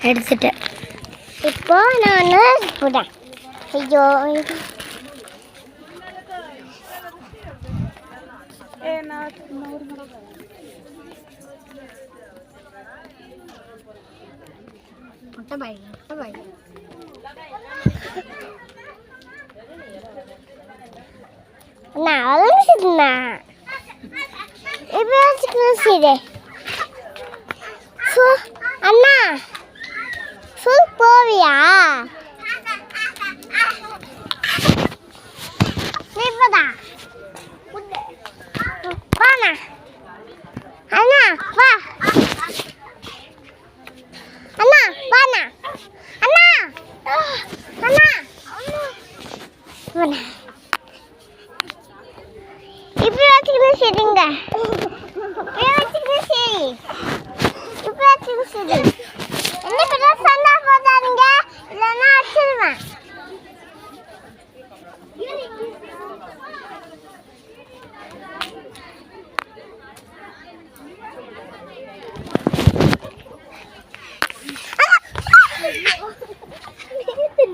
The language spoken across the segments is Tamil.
எடுத்துட்டேன். இப்போ நான் போட்டேன். ஐயோ முட்டை பாய் அண்ணா அலசிடுண்ணா இப்போ வச்சுக்கணும் சரி அண்ணா சொல் போவியா இப்பதா வாண்ணா அண்ணா வா அண்ணா வாண்ணா அண்ணா அண்ணா வாண்ணா இப்படி வச்சுக்கணும் சரிங்க இப்படி வச்சுக்கணும் சரி இப்படி வச்சுக்கணும் சரி என்ன பேர் சண்டை போதாதீங்க இல்லைன்னா அடிச்சிடுவேன்.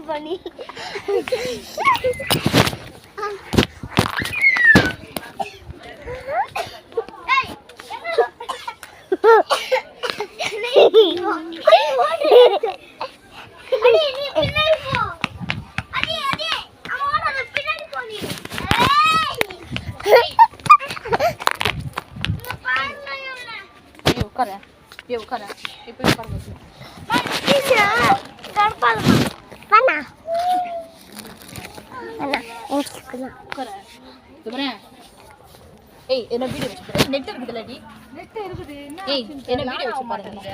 பண்ணி என்ன வீடியோ வச்சு நெட் இருக்குதுல்லடி நெட் இருக்குது. என்ன வீடியோ வச்சு பாருங்க.